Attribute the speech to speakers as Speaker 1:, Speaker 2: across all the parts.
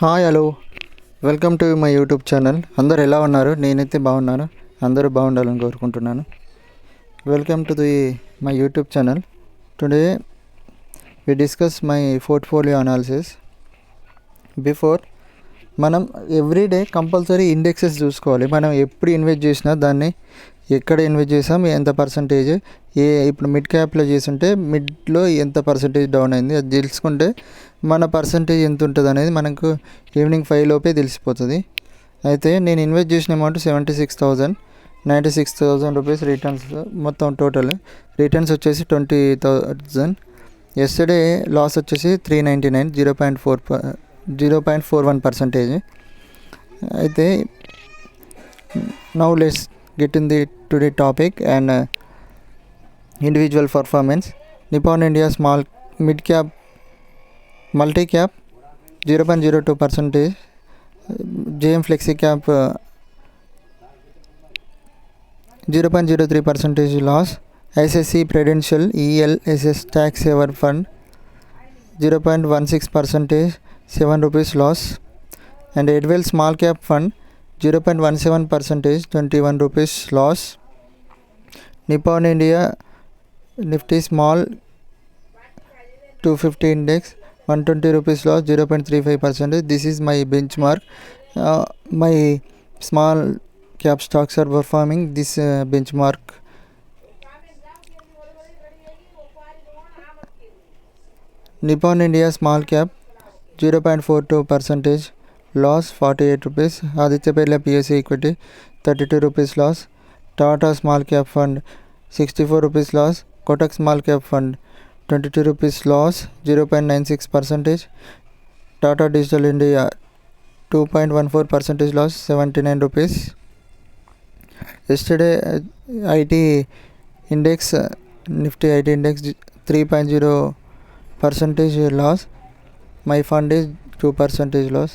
Speaker 1: Hi hello welcome to my YouTube channel. అందరు ఎలా ఉన్నారు? నేనైతే బాగున్నాను. అందరూ బాగుండాలని కోరుకుంటున్నాను. Welcome to my YouTube channel. Today we discuss my portfolio analysis. Before మనం ఎవ్రీడే కంపల్సరీ ఇండెక్సెస్ చూసుకోవాలి. మనం ఎప్పుడు ఇన్వెస్ట్ చేసినా దాన్ని ఎక్కడ ఇన్వెస్ట్ చేసాం, ఎంత పర్సంటేజ్, ఇప్పుడు మిడ్ క్యాప్లో చేసుంటే మిడ్లో ఎంత పర్సంటేజ్ డౌన్ అయింది అది తెలుసుకుంటే మన పర్సంటేజ్ ఎంత ఉంటుంది అనేది మనకు ఈవినింగ్ 5 లోపే తెలిసిపోతుంది. అయితే నేను ఇన్వెస్ట్ చేసిన అమౌంట్ 96,000 రూపీస్ రిటర్న్స్. మొత్తం టోటల్ రిటర్న్స్ వచ్చేసి 20,000. ఎస్టర్డే లాస్ వచ్చేసి 399, 0.41%. అయితే now let's get in the today topic and individual performance. Nippon India small mid cap multi cap 0.02%, JM Flexi Cap 0.03% loss, ICICI Prudential ELSS Tax Saver Fund 0.16%, 7 rupees loss, and Edwell Small Cap Fund 0.17%, 21 rupees loss. Nippon India Nifty Small 250 Index 120 rupees loss, 0.35%. This is my benchmark. My small cap stocks are performing this benchmark. Nippon India Small Cap 0.42%, loss 48 rupees. Aditya Birla PSU Equity 32 rupees loss. Tata Small Cap Fund 64 rupees loss. Kotak Small Cap Fund 22 rupees loss, 0.96%. Tata Digital India 2.14% loss, 79 rupees. Yesterday IT Index, Nifty IT Index 3.0% loss. My fund is 2% loss.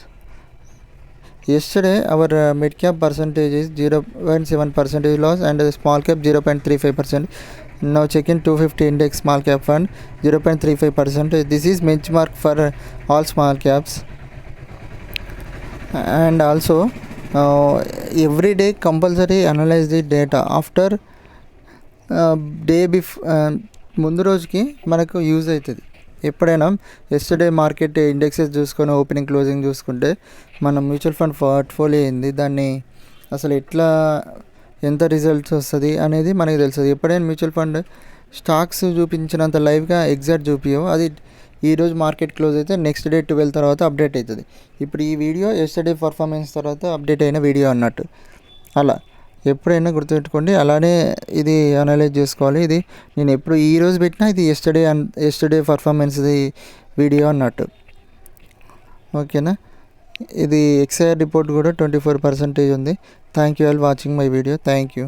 Speaker 1: Yesterday our mid cap percentage is 0.7% loss and small cap 0.35%. Now check in 250 index small cap fund 0.35%. This is benchmark for all small caps. And also every day compulsory analyze the data after day before ముందు రోజుకి మనకు use అవుతుంది. ఎప్పుడైనా yesterday market indexes చూసుకొని opening closing చూసుకుంటే మన mutual fund portfolio ఏంది, దాన్ని అసలు ఎట్లా ఎంత రిజల్ట్స్ వస్తుంది అనేది మనకి తెలుస్తుంది. ఎప్పుడైనా మ్యూచువల్ ఫండ్ స్టాక్స్ చూపించినంత లైవ్గా ఎగ్జాక్ట్ చూపించవు. అది ఈరోజు మార్కెట్ క్లోజ్ అయితే నెక్స్ట్ డే 12 తర్వాత అప్డేట్ అవుతుంది. ఇప్పుడు ఈ వీడియో ఎస్టర్డే పర్ఫార్మెన్స్ తర్వాత అప్డేట్ అయిన వీడియో అన్నట్టు. అలా ఎప్పుడైనా గుర్తుపెట్టుకోండి. అలానే ఇది అనలైజ్ చేసుకోవాలి. ఇది నేను ఎప్పుడు ఈరోజు పెట్టినా ఇది ఎస్టర్డే పర్ఫార్మెన్స్ది వీడియో అన్నట్టు. ఓకేనా? ఇది XIR రిపోర్ట్ కూడా 24% ఉంది. Thank you all watching my video. Thank you.